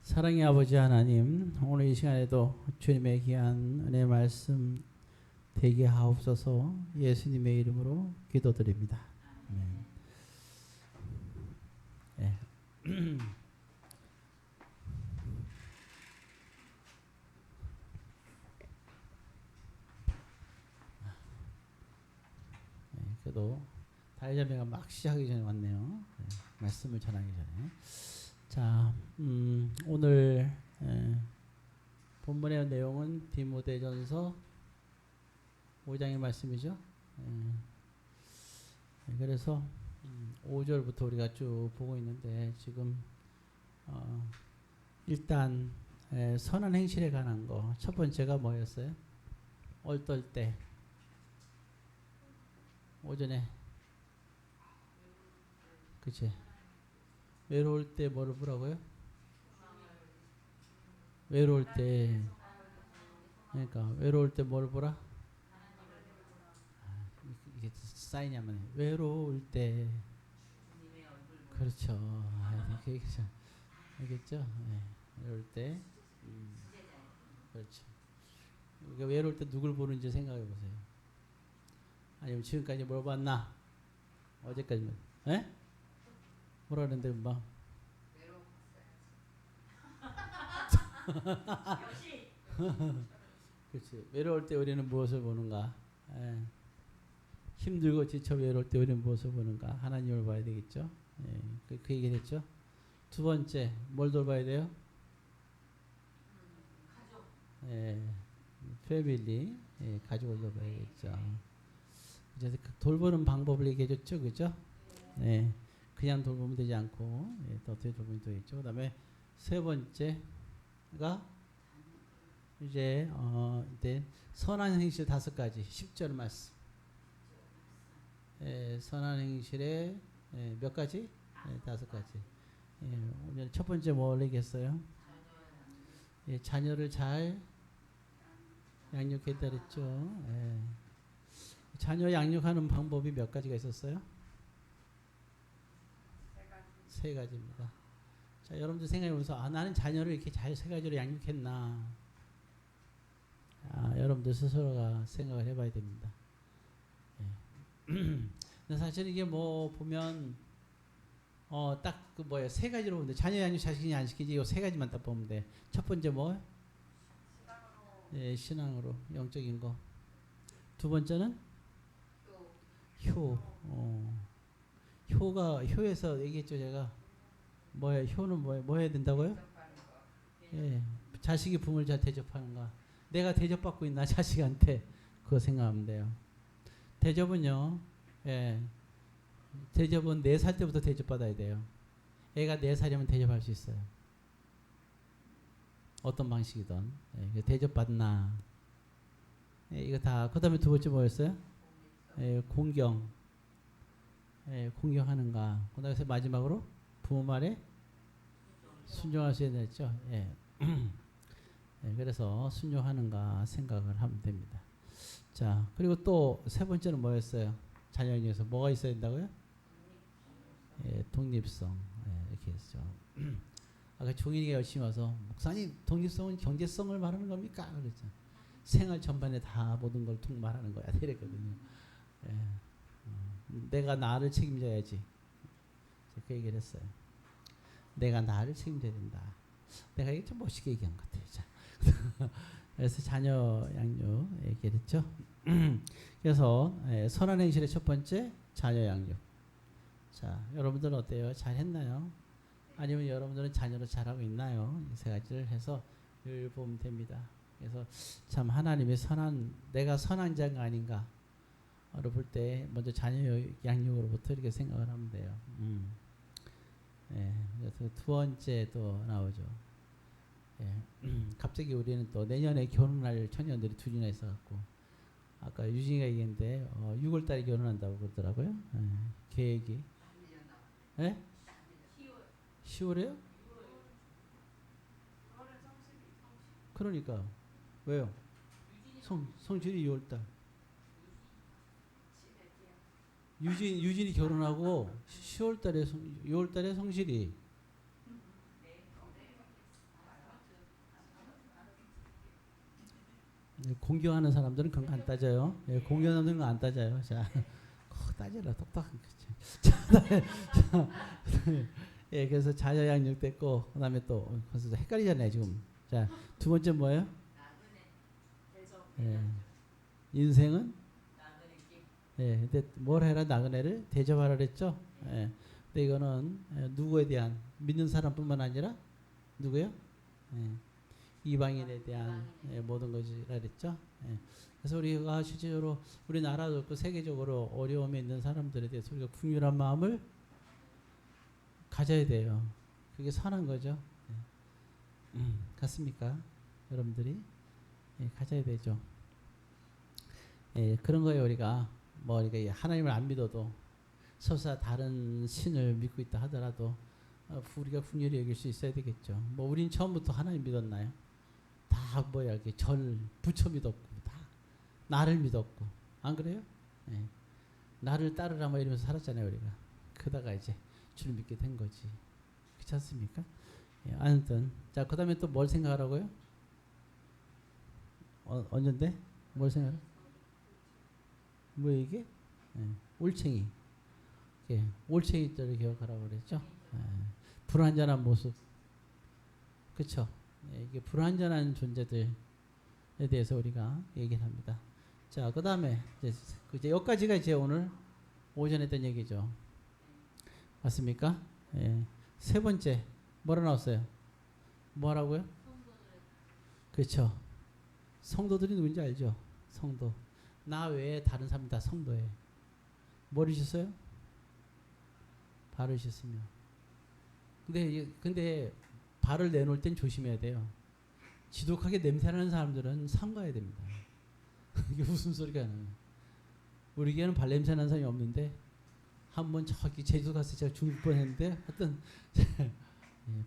사랑의 아버지 하나님, 오늘 이 시간에도 주님의 귀한 은혜 말씀 되게 하옵소서. 예수님의 이름으로 기도드립니다. 아멘. 네. 그래도 다이자매가 막 시작하기 전에 왔네요. 네, 말씀을 전하기 전에. 자, 오늘 본문의 내용은 디모데전서 5장의 말씀이죠. 그래서 5절부터 우리가 쭉 보고 있는데 지금 일단 선한 행실에 관한 거 첫 번째가 뭐였어요? 얼떨 때 오전에 그치? 외로울 때 뭐를 보라고요? 외로울 때 그러니까 외로울 때 뭘 보라? 이게 사인이냐면 외로울 때 그렇죠. 알겠죠? 네. 외로울 때 그렇죠. 그러니까 외로울 때 누굴 보는지 생각해 보세요. 아니면 지금까지 뭘 봤나? 어제까지만 에? 뭐라 그랬는데 금방 그렇지. 외로울 때 우리는 무엇을 보는가? 에. 힘들고 지쳐 외로울 때 우리는 무엇을 보는가? 하나님을 봐야 되겠죠. 예, 그 얘기를 했죠. 두 번째 뭘 돌봐야 돼요? 가족. 예, 패밀리, 예, 가족을 돌봐야겠죠. 그래서 돌보는 방법을 얘기해줬죠, 그죠? 예, 그냥 돌보면 되지 않고 예, 또 어떻게 돌보면 되겠죠. 그다음에 세 번째가 이제 선한 행실 5가지 10절 말씀. 선한 행실에 몇 가지? 5가지. 오늘 첫 번째 뭘 얘기했어요? 자녀를 잘 양육했다 그랬죠. 자녀 양육하는 방법이 몇 가지가 있었어요? 3가지입니다. 자, 여러분들 생각해보면서 나는 자녀를 이렇게 잘 3가지로 양육했나? 여러분들 스스로가 생각을 해봐야 됩니다. 근데 사실 이게 뭐 보면 딱 그 뭐예요? 3가지로 보면 돼. 자녀 양육 자식이 안 시키지. 이 3가지만 딱 보면 돼. 첫 번째 뭐? 신앙으로 영적인 거. 두 번째는 효에서 얘기했죠 제가. 뭐예요? 효는 뭐 해야 된다고요? 자식이 부모를 잘 대접하는가. 내가 대접받고 있나 자식한테. 그거 생각하면 돼요. 대접은요. 대접은 4살 때부터 대접받아야 돼요. 애가 4살이면 대접할 수 있어요. 어떤 방식이든. 대접받나. 이거 다. 그 다음에 두 번째 뭐였어요? 공경. 공경하는가. 그 다음에 마지막으로 부모 말에 순종할 수 있겠죠. 그래서 순종하는가 생각을 하면 됩니다. 자, 그리고 또 세 번째는 뭐였어요? 자녀 중에서 뭐가 있어야 된다고요? 독립성. 이렇게 했죠. 아까 종인이가 열심히 와서 목사님 독립성은 경제성을 말하는 겁니까? 그랬죠. 생활 전반에 다 모든 걸 말하는 거야. 이랬거든요. 내가 나를 책임져야지. 그 얘기를 했어요. 내가 나를 책임져야 된다. 내가 이게 좀 멋있게 얘기한 것 같아요. 자. 그래서 자녀 양육 얘기를 했죠. 그래서 선한 행실의 첫 번째 자녀 양육. 자, 여러분들은 어때요? 잘 했나요? 아니면 여러분들은 자녀를 잘하고 있나요? 이 3가지를 해서 늘 보면 됩니다. 그래서 참 하나님의 내가 선한 자가 아닌가 를 볼 때 먼저 자녀 양육으로부터 이렇게 생각을 하면 돼요. 그래서 두 번째 또 나오죠. 갑자기 우리는 또 내년에 결혼할 처녀들이 2이나 있어갖고 아까 유진이가 얘기했는데 6월달에 결혼한다고 그러더라고요. 계획이. 10월에요? 그러니까 왜요? 성실이 6월달. 유진이 결혼하고 6월달에 성실이. 공경하는 사람들은 그런 거 안 따져요. 예, 공경하는 거 안 따져요. 자, 따져라 똑똑한 거지. 자, 예, 그래서 자녀양육 됐고 그다음에 또 그래서 헷갈리잖아요 지금. 자, 두 번째 뭐예요? 예, 인생은 예, 근데 뭘 해라 나그네를 대접하라 그랬죠. 예, 근데 이거는 누구에 대한 믿는 사람뿐만 아니라 누구요? 예, 이방인에 대한 예, 모든 것이라 그랬죠. 예. 그래서 우리가 실제적으로 우리나라도 그렇고 세계적으로 어려움에 있는 사람들에 대해서 우리가 긍휼한 마음을 가져야 돼요. 그게 선한 거죠. 예. 같습니까? 여러분들이 예, 가져야 되죠. 예, 그런 거예요. 우리가 뭐 우리가 하나님을 안 믿어도 설사 다른 신을 믿고 있다 하더라도 우리가 긍휼히 여길 수 있어야 되겠죠. 뭐 우린 처음부터 하나님 믿었나요? 다 뭐야 이렇게 절 부처 믿었고 다 나를 믿었고 안 그래요? 예. 나를 따르라 뭐 이러면서 살았잖아요 우리가. 그러다가 이제 주를 믿게 된 거지. 그렇지 않습니까? 예, 아무튼 자 그다음에 또 뭘 생각하라고요? 언젠데? 뭘 생각해? 뭐 이게? 예, 올챙이. 예, 올챙이들을 기억하라고 그랬죠. 예, 불완전한 모습. 그렇죠. 예, 이게 불완전한 존재들에 대해서 우리가 얘기를 합니다. 자, 그다음에 이제 여기까지가 이제 오늘 오전에 했던 얘기죠. 맞습니까? 예. 세 번째 뭐라 나왔어요? 뭐라고요? 그렇죠. 성도들이 누군지 알죠? 성도. 나 외에 다른 사람 다 성도예요. 뭐를 씻어요? 발을 씻으며. 근데 발을 내놓을 땐 조심해야 돼요. 지독하게 냄새나는 사람들은 삼가야 됩니다. 이게 무슨 소리가 나요? 우리 교회는 발 냄새 나는 사람이 없는데 한번 저기 제주도 가서 제가 죽을 뻔했는데 하여튼 예,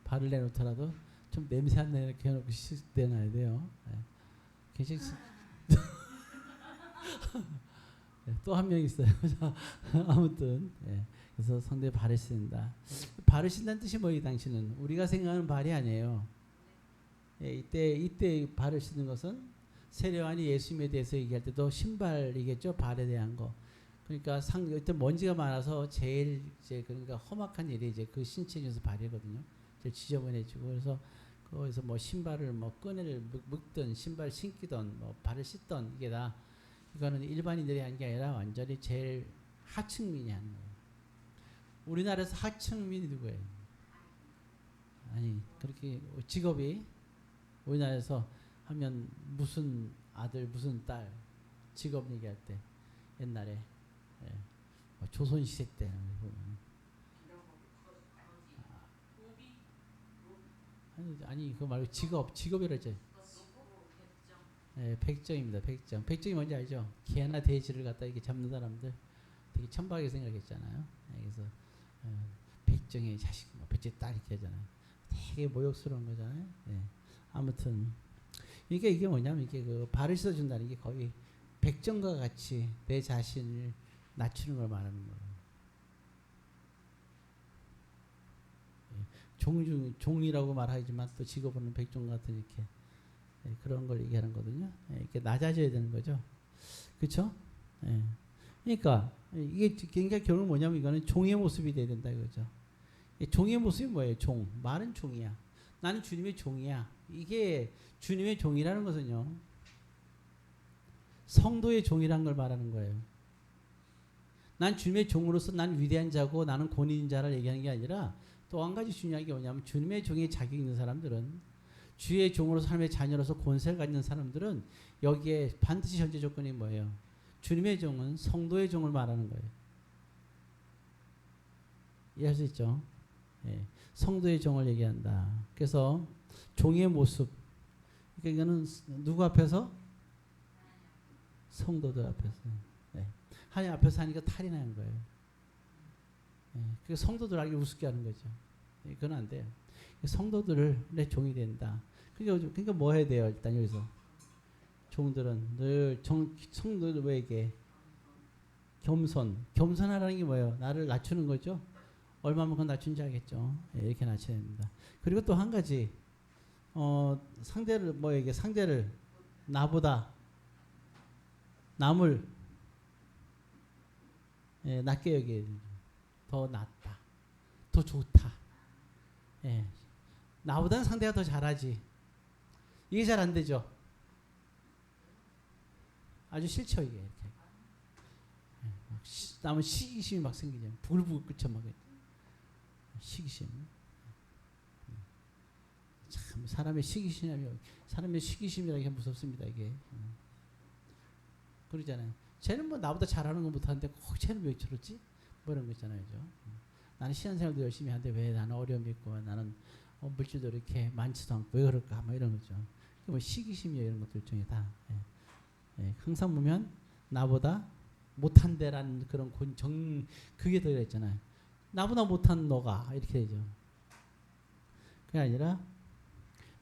발을 내놓더라도 좀 냄새 안 나게 해놓고 내놔야 돼요. 계속 또 한 명 있어요. 아무튼 예. 그래서 성도의 발을 씻는다. 발을 씻는다는 뜻이 뭐예요? 당신은 우리가 생각하는 발이 아니에요. 예, 이때 발을 씻는 것은 세례요한이 예수님에 대해서 얘기할 때도 신발이겠죠. 발에 대한 거. 그러니까 일단 먼지가 많아서 제일 이제 그러니까 험악한 일이 이제 그 신체 중에서 발이거든요. 제일 지저분해지고 그래서 거기서 뭐 신발을 뭐 끈을 묶든 신발 신기든 뭐 발을 씻던 이게 다 이거는 일반인들이 하는 게 아니라 완전히 제일 하층민이 하는 거예요. 우리나라에서 하층민이 누구예요? 아니 그렇게 직업이 우리나라에서 하면 무슨 아들 무슨 딸 직업 얘기할 때 옛날에 예, 뭐 조선시대 때 아니 그거 말고 직업이라 했죠. 예, 백정입니다. 백정이 뭔지 알죠? 개나 돼지를 갖다 이렇게 잡는 사람들 되게 천박하게 생각했잖아요. 예, 그래서 백정의 자식, 뭐 백정의 딸 이렇게 하잖아요. 되게 모욕스러운 거잖아요. 예. 아무튼 이게 뭐냐면 이게 그 발을 씻어준다는 게 거의 백정과 같이 내 자신을 낮추는 걸 말하는 거예요. 예. 종이라고 말하지만 또 직업은 백정 같은 이렇게 예, 그런 걸 얘기하는 거거든요. 예, 이렇게 낮아져야 되는 거죠. 그렇죠? 예. 그러니까 이게 굉장히 결론은 뭐냐면 이거는 종의 모습이 돼야 된다 이거죠. 종의 모습이 뭐예요? 종. 말은 종이야. 나는 주님의 종이야. 이게 주님의 종이라는 것은요. 성도의 종이란 걸 말하는 거예요. 난 주님의 종으로서 난 위대한 자고 나는 권위인 자를 얘기하는 게 아니라 또 한 가지 중요한 게 뭐냐면 주님의 종에 자격 있는 사람들은 주의 종으로서 삶의 자녀로서 권세를 가진 사람들은 여기에 반드시 전제 조건이 뭐예요? 주님의 종은 성도의 종을 말하는 거예요. 이해할 수 있죠? 예, 성도의 종을 얘기한다. 그래서 종의 모습. 그러니까 이거는 누구 앞에서? 성도들 앞에서. 예. 하나님 앞에서 하니까 탈이 나는 거예요. 예. 그 성도들 알게 우습게 하는 거죠. 예, 그건 안 돼요. 성도들을 내 종이 된다. 그러니까 뭐 해야 돼요? 일단 여기서 종들은 늘 성도들에게 겸손하라는 게 뭐예요? 나를 낮추는 거죠. 얼마만큼 낮춘지 알겠죠. 예, 이렇게 낮춰야 됩니다. 그리고 또 한 가지 상대를 뭐에게 상대를 나보다 남을 낮게 여기 더 낫다, 더 좋다. 예. 나보다는 상대가 더 잘하지. 이게 잘 안 되죠. 아주 싫죠 이게. 이렇게. 남은 시기심이 막 생기잖아요. 부글부글 끓죠 막. 시기심. 참 사람의 시기심이라는 게 무섭습니다 이게. 그러잖아요. 쟤는 뭐 나보다 잘하는 거 못하는데 꼭 쟤는 왜 저러지? 뭐 이런 거 있잖아요. 그죠? 나는 신앙생활도 열심히 하는데 왜 나는 어려움이 있고 나는 물질도 이렇게 많지도 않고 왜 그럴까? 뭐 이런 거죠. 뭐 시기심이야 이런 것들 중에 다. 항상 보면 나보다 못한데라는 그런 그게 들어있잖아요. 나보다 못한 너가 이렇게 되죠. 그게 아니라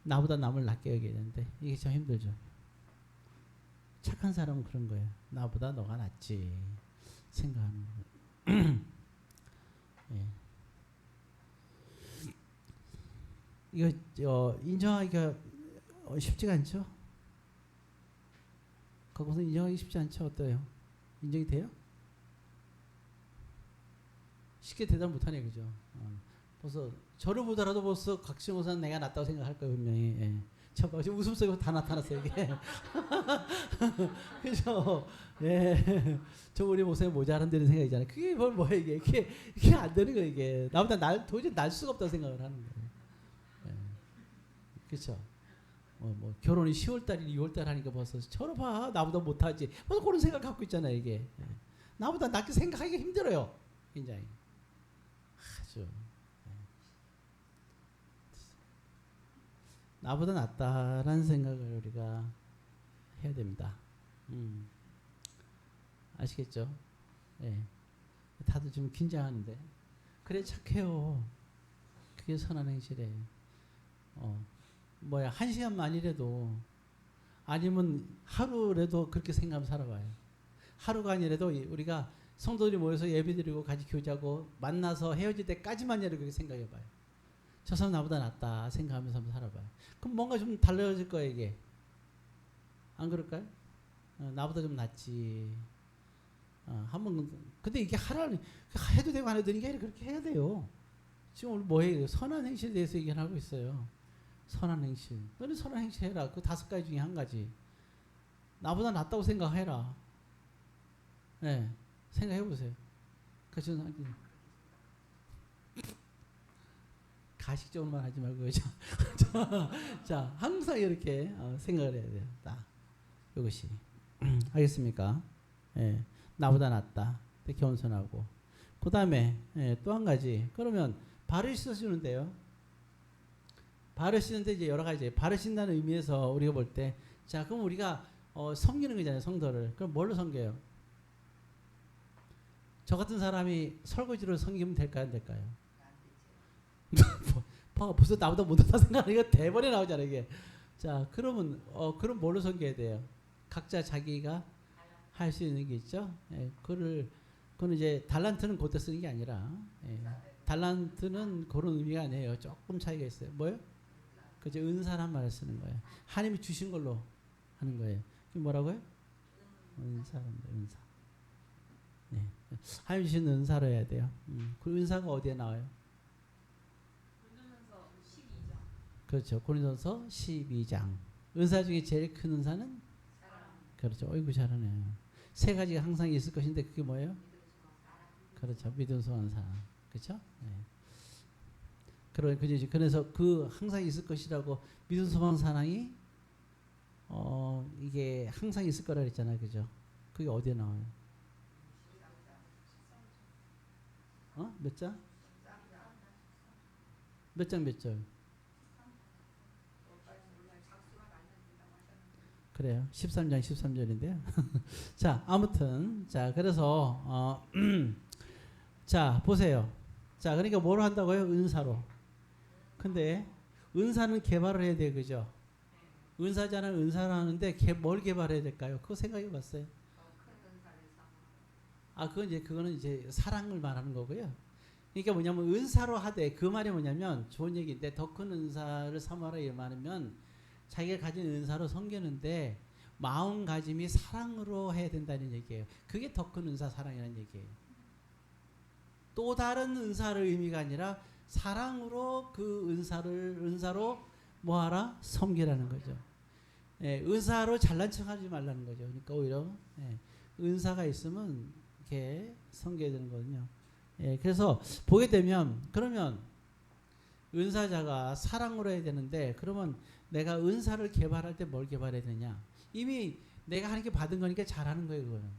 나보다 남을 낮게 여겨야 되는데 이게 참 힘들죠. 착한 사람은 그런 거예요. 나보다 너가 낫지 생각하는 거예요. 예. 이거 인정하기가 쉽지가 않죠. 그것은 인정하기 쉽지 않죠. 어때요? 인정이 돼요? 쉽게 대답 못하네, 그죠? 벌써 저를 보더라도 벌써 각시모사는 내가 낫다고 생각할 거예요, 분명히. 예. 저 웃음소리가 다 나타났어요, 이게. 그죠? 예. 저 우리 목사님 모자란다는 생각이잖아요. 그게 뭐야, 이게. 이게 안 되는 거예요, 이게. 나보다 도저히 날 수가 없다고 생각을 하는 거예요. 예. 그쵸? 뭐 결혼이 10월달이 2월달 하니까 벌써 저러 봐 나보다 못하지 벌써 그런 생각 갖고 있잖아요 이게. 나보다 낫게 생각하기가 힘들어요 굉장히 아주. 나보다 낫다라는 생각을 우리가 해야 됩니다. 아시겠죠? 예. 다들 좀 긴장하는데 그래 착해요. 그게 선한 행실이에요. 뭐야 1시간만이라도 아니면 하루라도 그렇게 생각하면 살아봐요. 하루가 아니라도 우리가 성도들이 모여서 예배드리고 같이 교제하고 만나서 헤어질 때까지만이라도 그렇게 생각해봐요. 저 사람 나보다 낫다 생각하면서 한번 살아봐요. 그럼 뭔가 좀 달라질 거예요 이게. 안 그럴까요? 나보다 좀 낫지. 한번 근데 이게 하라는 해도 되고 안 해도 되는 게 아니라 그렇게 해야 돼요. 지금 오늘 뭐예요? 선한 행실에 대해서 얘기를 하고 있어요. 선한 행실. 너는 선한 행실 해라. 그 5가지 중에 한 가지. 나보다 낫다고 생각해라. 네, 생각해 보세요. 가식적으로만 하지 말고 자, 항상 이렇게 생각을 해야 돼요. 딱 이것이 알겠습니까? 예, 나보다 낫다. 겸손하고. 그 다음에 또 한 가지. 그러면 발을 씻어주는데요. 발을 씻는데 이제 여러 가지 발을 씻는다는 의미에서 우리가 볼 때 자 그럼 우리가 섬기는 거잖아요 성도를. 그럼 뭘로 섬겨요? 저 같은 사람이 설거지로 섬기면 될까요 안 될까요? 벌써 나보다 못하다 생각하니까 대번에 나오잖아요 이게. 자 그러면 그럼 뭘로 섬겨야 돼요? 각자 자기가 할 수 있는 게 있죠. 그건 이제 달란트는 그때 쓰는 게 아니라 달란트는 그런 의미가 아니에요. 조금 차이가 있어요. 뭐요? 그죠? 은사란 말을 쓰는 거예요. 하나님이 주신 걸로 하는 거예요. 그게 뭐라고요? 은사랍니다. 은사. 네. 하나님이 주신 은사로 해야 돼요. 그 은사가 어디에 나와요? 고린도전서 12장. 그렇죠. 고린도전서 12장. 은사 중에 제일 큰 은사는 사랑. 그렇죠. 어이구 잘하네요. 3가지가 항상 있을 것인데 그게 뭐예요? 그렇죠. 믿음, 소망, 사랑. 그렇죠? 네. 그래서 그 항상 있을 것이라고 믿음, 소망, 사랑이 이게 항상 있을 거라 그랬잖아요, 그죠? 그게 어디에 나와요? 몇 장? 몇 장 몇 절? 그래요. 13장 13절인데요. 자, 아무튼 자 그래서 자 보세요. 자 그러니까 뭘 한다고요? 은사로. 근데 은사는 개발을 해야 돼요, 그죠? 은사자는 은사를 하는데 뭘 개발해야 될까요? 그거 생각해봤어요? 그거는 이제 사랑을 말하는 거고요. 그러니까 뭐냐면 은사로 하되 그 말이 뭐냐면 좋은 얘기인데 더 큰 은사를 사모하라 이 말이면 자기가 가진 은사로 섬기는데 마음가짐이 사랑으로 해야 된다는 얘기예요. 그게 더 큰 은사 사랑이라는 얘기예요. 또 다른 은사를 의미가 아니라 사랑으로 그 은사로 뭐하라? 섬기라는 거죠. 예, 은사로 잘난 척하지 말라는 거죠. 그러니까 오히려 은사가 있으면 이렇게 섬겨야 되는 거거든요. 그래서 보게 되면 그러면 은사자가 사랑으로 해야 되는데 그러면 내가 은사를 개발할 때 뭘 개발해야 되냐? 이미 내가 하나님께 받은 거니까 잘하는 거예요, 그거는.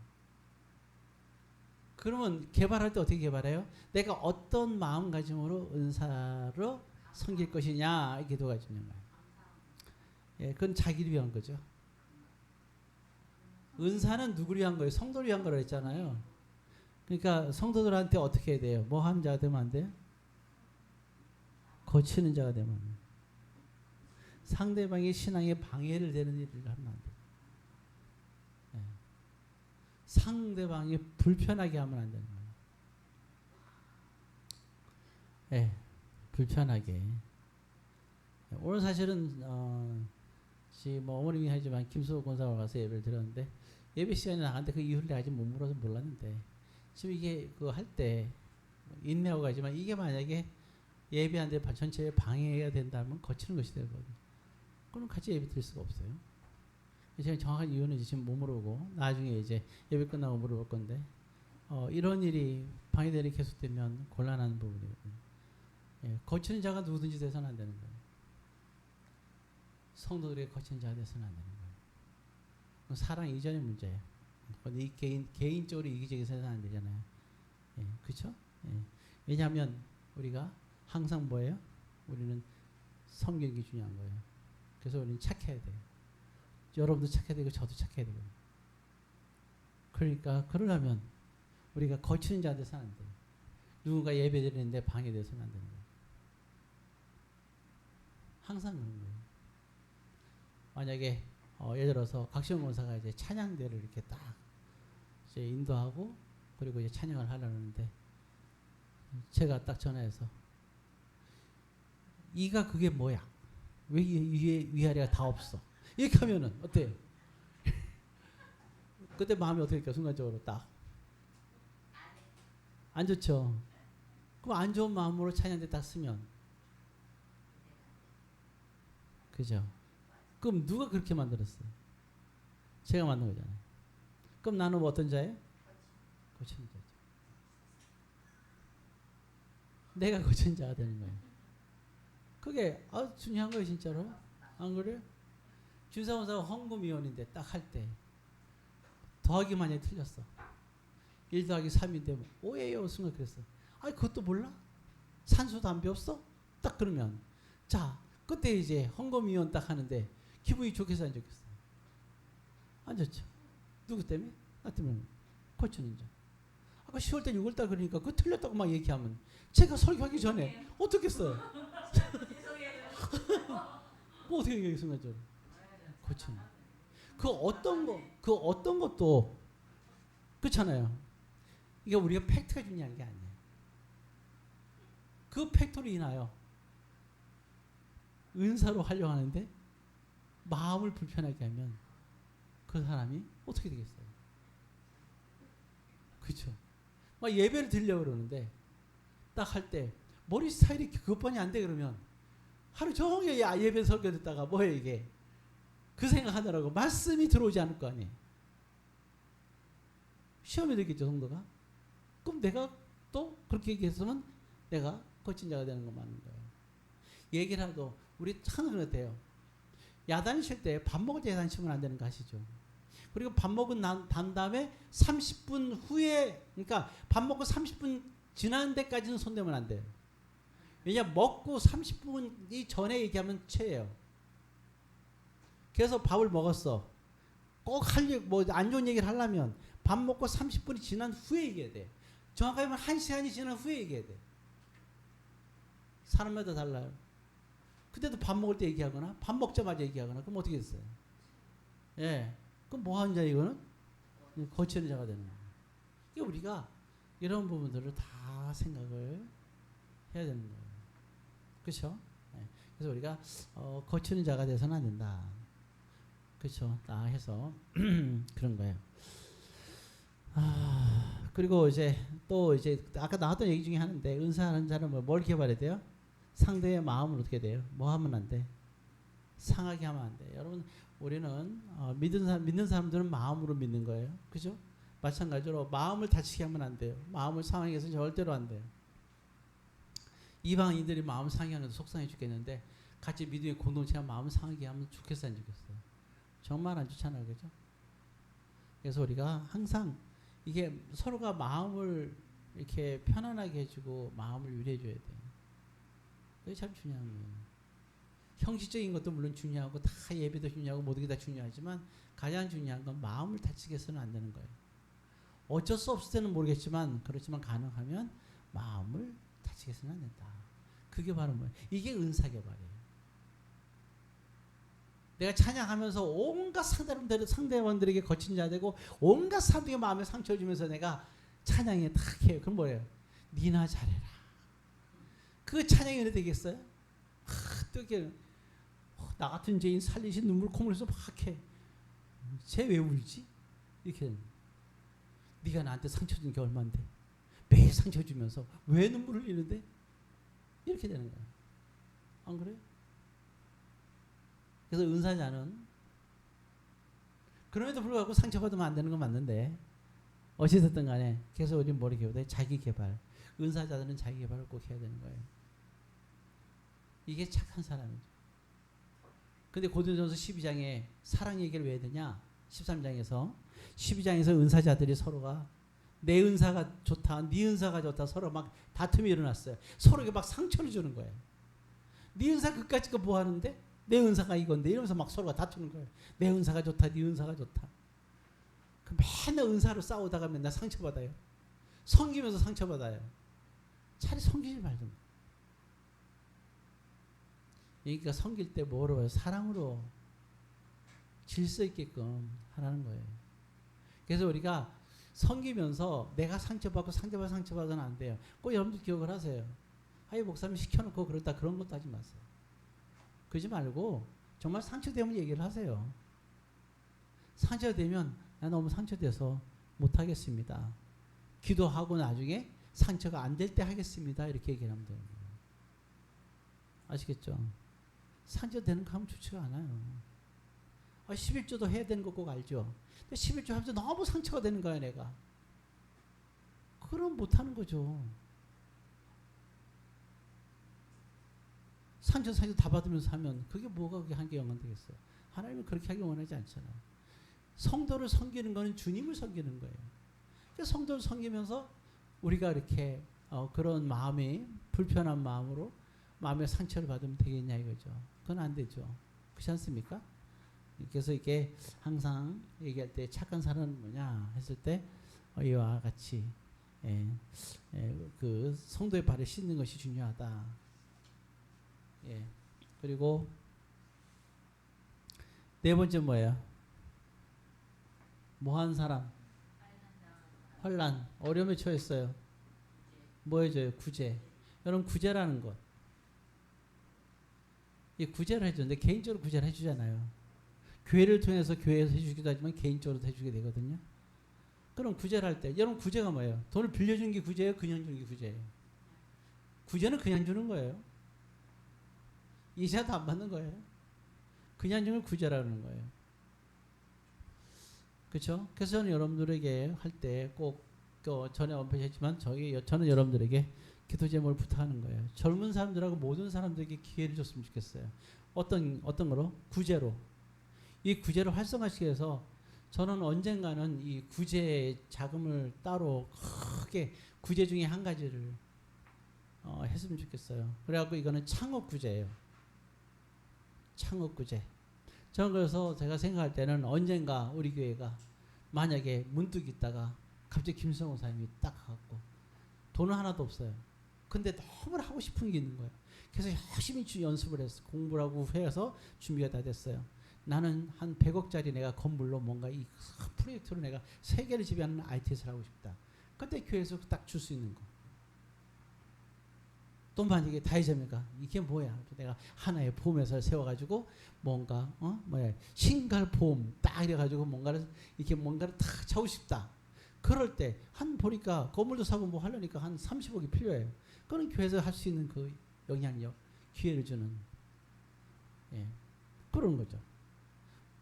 그러면 개발할 때 어떻게 개발해요? 내가 어떤 마음가짐으로 은사로 섬길 것이냐 이 기도가 중요한 거예요. 그건 자기를 위한 거죠. 은사는 누구를 위한 거예요? 성도를 위한 거라고 했잖아요. 그러니까 성도들한테 어떻게 해야 돼요? 뭐 하는 자가 되면 안 돼요? 거치는 자가 되면 안 돼요. 상대방의 신앙에 방해를 되는 일을 하면 안 돼요. 상대방이 불편하게 하면 안 되는 거예요. 불편하게. 오늘 사실은 뭐 어머님이 하지만 김수호 권사가 가서 예배를 드렸는데 예배 시간에 나갔는데 그 이유를 내가 아직 못 물어서 몰랐는데 지금 이게 그거 할 때 인내하고 가지만 이게 만약에 예배하는데 전체에 방해가 된다면 거치는 것이 되거든요. 그럼 같이 예배 드릴 수가 없어요. 제가 정확한 이유는 지금 못 물어보고 나중에 이제 예배 끝나고 물어볼 건데 이런 일이 방해되는 계속되면 곤란한 부분이거든요. 거치는 자가 누구든지 돼서는 안 되는 거예요. 성도들에게 거치는 자가 돼서는 안 되는 거예요. 사랑 이전의 문제예요. 이 개인적으로 이기적인 세상 안 되잖아요. 그렇죠? 왜냐하면 우리가 항상 뭐예요? 우리는 섬기는 게 중요한 거예요. 그래서 우리는 착해야 돼요. 여러분도 착해야 되고 저도 착해야 되고. 그러니까 그러려면 우리가 거치는 자 돼서는 안 돼요. 누군가 예배 드리는데 방해돼서는 안 되는 거예요. 항상 그런 거예요. 만약에 예를 들어서 각시영 권사가 이제 찬양대를 이렇게 딱 이제 인도하고 그리고 이제 찬양을 하려는데 제가 딱 전화해서 이가 그게 뭐야? 왜 위아래가 다 없어? 이렇게 하면은 어때요? 그때 마음이 어떻게 될까? 순간적으로 딱 안 좋죠. 그럼 안 좋은 마음으로 찬양대 딱 쓰면 그죠? 그럼 누가 그렇게 만들었어요? 제가 만든 거잖아요. 그럼 나는 어떤 자예요? 거치는 자죠. 내가 거치는 자가 되는 거예요. 그게 중요한 거예요, 진짜로. 안 그래요? 준사원사가 헌금위원인데 딱 할 때 더하기 만약에 틀렸어. 1 더하기 3인데 5예요. 순간 그랬어. 그것도 몰라? 산수도 안 배웠어? 딱 그러면 자 그때 이제 헌금위원 딱 하는데 기분이 좋겠어 안 좋겠어? 안 좋죠. 누구 때문에? 나 때문에. 거치는 자. 아까 10월달 6월달 그러니까 그거 틀렸다고 막 얘기하면 제가 설교하기 전에 어떻겠어요? 뭐 어떻게 얘기해 순간적으로. 거치는. 그 어떤 것도 그렇잖아요. 이게 우리가 팩트가 중요한 게 아니에요. 그 팩트로 인하여 은사로 하려고 하는데 마음을 불편하게 하면 그 사람이 어떻게 되겠어요? 그렇죠. 막 예배를 드리려고 그러는데 딱 할 때 머리 스타일이 그것뿐이 안 돼 그러면 하루 종일 예배 설교 듣다가 뭐예요 이게? 그 생각하느라고 말씀이 들어오지 않을 거 아니에요. 시험이 되겠죠 성도가. 그럼 내가 또 그렇게 얘기했으면 내가 거친 자가 되는 거 맞는 거예요. 얘기를 해도 우리 참 그렇대요. 야단칠 때 밥 먹을 때 야단치면 안 되는 거 아시죠? 그리고 밥 먹은 난 다음에 30분 후에 그러니까 밥 먹고 30분 지난 데까지는 손대면 안 돼요. 왜냐 먹고 30분이 전에 얘기하면 최예요. 그래서 밥을 먹었어. 꼭 뭐 안 좋은 얘기를 하려면 밥 먹고 30분이 지난 후에 얘기해야 돼. 정확하게 말하면 1시간이 지난 후에 얘기해야 돼. 사람마다 달라요. 그때도 밥 먹을 때 얘기하거나 밥 먹자마자 얘기하거나 그럼 어떻게 됐어요? 그럼 뭐 하는 자 이거는? 거치는 자가 되는 거예요. 이게 우리가 이런 부분들을 다 생각을 해야 되는 거예요. 그렇죠? 네. 그래서 우리가 거치는 자가 돼서는 안 된다. 그렇죠? 다 해서 그런 거예요. 그리고 이제 또 이제 아까 나왔던 얘기 중에 하는데 은사하는 자는 뭘 개발해야 돼요? 상대의 마음을 어떻게 돼요? 뭐 하면 안 돼? 상하게 하면 안 돼. 여러분 우리는 믿는 사람들은 마음으로 믿는 거예요. 그죠? 마찬가지로 마음을 다치게 하면 안 돼요. 마음을 상하게 해서 절대로 안 돼요. 이방인들이 마음 상하게 하는 데 속상해 죽겠는데 같이 믿음의 공동체가 마음 상하게 하면 좋겠어 안 좋겠어요? 정말 안 좋잖아요. 그죠? 그래서 우리가 항상 이게 서로가 마음을 이렇게 편안하게 해주고 마음을 유리해줘야 돼요. 그게 참 중요한 거예요. 형식적인 것도 물론 중요하고 다 예배도 중요하고 모든 게 다 중요하지만 가장 중요한 건 마음을 다치게 해서는 안 되는 거예요. 어쩔 수 없을 때는 모르겠지만 그렇지만 가능하면 마음을 다치게 해서는 안 된다. 그게 바로 뭐예요? 이게 은사개발이에요. 내가 찬양하면서 온갖 상대방들에게 거친 자 되고 온갖 사람들에게 마음에 상처 주면서 내가 찬양에 탁 해요. 그럼 뭐예요? 니나 잘해라. 그 찬양이 은혜 되겠어요? 또 이렇게 나 같은 죄인 살리신 눈물 콧물에서 막 해. 쟤 왜 울지? 이렇게 네가 나한테 상처 준 게 얼만데 매일 상처 주면서 왜 눈물을 흘리는데? 이렇게 되는 거예요. 안 그래요? 그래서 은사자는 그럼에도 불구하고 상처받으면 안 되는 건 맞는데 어찌됐든 간에 계속 우리는 뭐를 배워야 돼? 자기 개발. 은사자들은 자기 개발을 꼭 해야 되는 거예요. 이게 착한 사람이죠. 근데 고린도전서 12장에 사랑 얘기를 왜 해야 되냐? 13장에서 12장에서 은사자들이 서로가 내 은사가 좋다, 네 은사가 좋다 서로 막 다툼이 일어났어요. 서로에게 막 상처를 주는 거예요. 네 은사 그까짓 거 뭐 하는데? 내 은사가 이건데 이러면서 막 서로가 다투는 거예요. 내 은사가 좋다, 네 은사가 좋다. 그 맨날 은사로 싸우다가 맨날 상처받아요. 섬기면서 상처받아요. 차라리 섬기지 말든. 그러니까 섬길 때 뭐로 해요? 사랑으로 질서 있게끔 하라는 거예요. 그래서 우리가 섬기면서 내가 상처받고 상대방 상처받으면 안 돼요. 꼭 여러분들 기억을 하세요. 하이 목사님 시켜놓고 그러다 그런 것도 하지 마세요. 그러지 말고 정말 상처되면 얘기를 하세요. 상처되면 나 너무 상처돼서 못하겠습니다. 기도하고 나중에 상처가 안 될 때 하겠습니다. 이렇게 얘기를 하면 돼요. 아시겠죠? 상처되는 거 하면 좋지가 않아요. 11조도 해야 되는 거 꼭 알죠? 근데 11조 하면서 너무 상처가 되는 거야 내가. 그럼 못하는 거죠. 상처 다 받으면서 하면 그게 뭐가 그게 한계 연관되겠어요. 하나님은 그렇게 하기 원하지 않잖아요. 성도를 섬기는 거는 주님을 섬기는 거예요. 그래서 성도를 섬기면서 우리가 이렇게 그런 마음이 불편한 마음으로 마음의 상처를 받으면 되겠냐 이거죠. 그건 안 되죠. 그렇지 않습니까? 그래서 이게 항상 얘기할 때 착한 사람은 뭐냐 했을 때 이와 같이 그 성도의 발을 씻는 것이 중요하다. 예. 그리고 네 번째 뭐예요? 뭐한 사람? 환난, 어려움에 처했어요. 뭐 해줘요? 구제. 여러분 구제라는 것. 이 구제를 해주는데 개인적으로 구제를 해주잖아요. 교회를 통해서 교회에서 해주기도 하지만 개인적으로도 해주게 되거든요. 그럼 구제를 할 때 여러분 구제가 뭐예요? 돈을 빌려준 게 구제예요? 그냥 주는 게 구제예요? 구제는 그냥 주는 거예요. 이자도 안 받는 거예요. 그냥 주는 구제라는 거예요. 그렇죠? 그래서 저는 여러분들에게 할 때 꼭 전에 언급했지만 저는 여러분들에게 기도 제목을 부탁하는 거예요. 젊은 사람들하고 모든 사람들에게 기회를 줬으면 좋겠어요. 어떤 거로? 구제로. 이 구제를 활성화시키기 위해서 저는 언젠가는 이 구제 자금을 따로 크게 구제 중에 한 가지를 했으면 좋겠어요. 그래갖고 이거는 창업 구제예요. 창업 구제. 저는 그래서 제가 생각할 때는 언젠가 우리 교회가 만약에 문득 있다가 갑자기 김성호 사님이 딱 가갖고 돈은 하나도 없어요. 근데 너무 하고 싶은 게 있는 거예요. 그래서 열심히 연습을 했어. 공부를 하고 해서 준비가 다 됐어요. 나는 한 100억짜리 내가 건물로 뭔가 이 프로젝트로 내가 세계를 지배하는 ITS를 하고 싶다. 그때 교회에서 딱 줄 수 있는 거. 또 만약에 다이자매가 이게 뭐야? 내가 하나의 보험회사를 세워가지고 뭔가 신갈 보험 딱 이래가지고 뭔가를 이렇게 뭔가를 탁 차고 싶다. 그럴 때 한 보니까 건물도 사고 뭐 하려니까 한 30억이 필요해요. 그런 교회에서 할 수 있는 그 영향력, 기회를 주는 그런 거죠.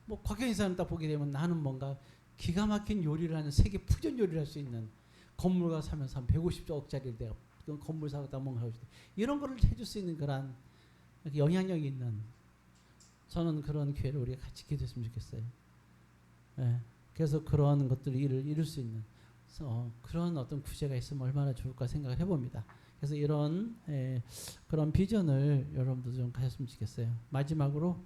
뭐 곽경희 사람 딱 보게 되면 나는 뭔가 기가 막힌 요리를 하는 세계 푸전 요리를 할 수 있는 건물가 사면서 한 150억짜리를 내가 건물 사다 뭔가 하고 싶다. 이런 거를 해줄 수 있는 그런 영향력이 있는 저는 그런 기회를 우리가 같이 기도했으면 좋겠어요. 그래서 그런 것들을 이룰 수 있는 그런 어떤 구제가 있으면 얼마나 좋을까 생각을 해봅니다. 그래서 이런 그런 비전을 여러분도 좀 가졌으면 좋겠어요. 마지막으로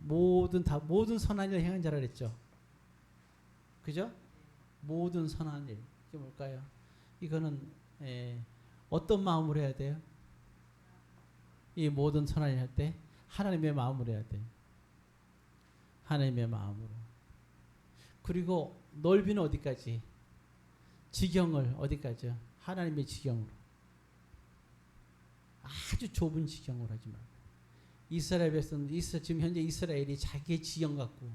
모든 선한 일을 행한 자라 그랬죠. 그죠? 모든 선한 일. 이게 뭘까요? 이거는 어떤 마음으로 해야 돼요? 이 모든 선한 일 할 때 하나님의 마음으로 해야 돼요. 하나님의 마음으로. 그리고 넓이는 어디까지? 지경을 어디까지요? 하나님의 지경으로. 아주 좁은 지경으로 하지 말고. 이스라엘 백성, 지금 현재 이스라엘이 자기의 지경 갖고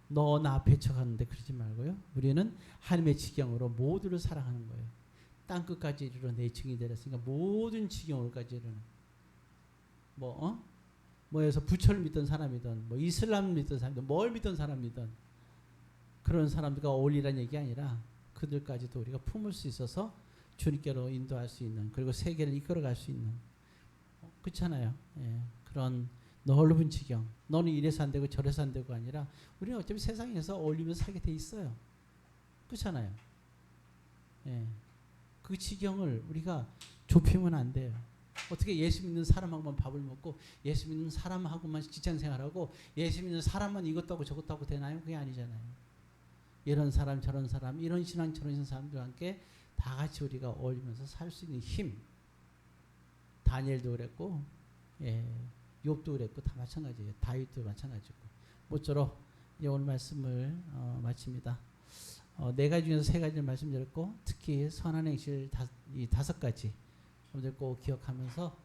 너 나 배척하는데 그러지 말고요. 우리는 하나님의 지경으로 모두를 사랑하는 거예요. 땅 끝까지 이르러 내 증이 되었으니까 모든 지경으로까지 이르는. 뭐에서 부처를 믿던 사람이든 뭐 이슬람을 믿던 사람이든 뭘 믿던 사람이든 그런 사람들과 어울리라는 얘기 아니라 그들까지도 우리가 품을 수 있어서 주님께로 인도할 수 있는 그리고 세계를 이끌어갈 수 있는 그렇잖아요. 그런 넓은 지경. 너는 이래서 안 되고 저래서 안 되고 아니라 우리는 어차피 세상에서 어울리면서 살게 돼 있어요. 그렇잖아요. 그 지경을 우리가 좁히면 안 돼요. 어떻게 예수 믿는 사람하고만 밥을 먹고 예수 믿는 사람하고만 직장생활하고 예수 믿는 사람만 이것도 하고 저것도 하고 되나요? 그게 아니잖아요. 이런 사람 저런 사람 이런 신앙 저런 신앙 사람들과 함께 다 같이 우리가 어울리면서 살 수 있는 힘. 다니엘도 그랬고 욥도 그랬고 다 마찬가지예요. 다윗도 마찬가지고. 모쪼록 오늘 말씀을 마칩니다. 네 가지 중에서 세 가지를 말씀드렸고 특히 선한 행실 이 5가지 여러분들 꼭 기억하면서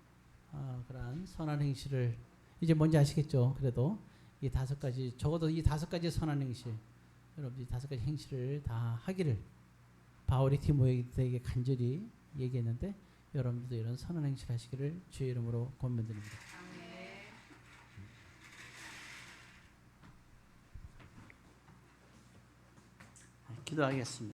그러한 선한 행실을 이제 뭔지 아시겠죠? 그래도 이 5가지 적어도 이 5가지 선한 행실 여러분 이 5가지 행실을 다 하기를 바울이 디모데에게 간절히 얘기했는데 여러분들도 이런 선한 행실 하시기를 주의 이름으로 권면드립니다. 기도하겠습니다.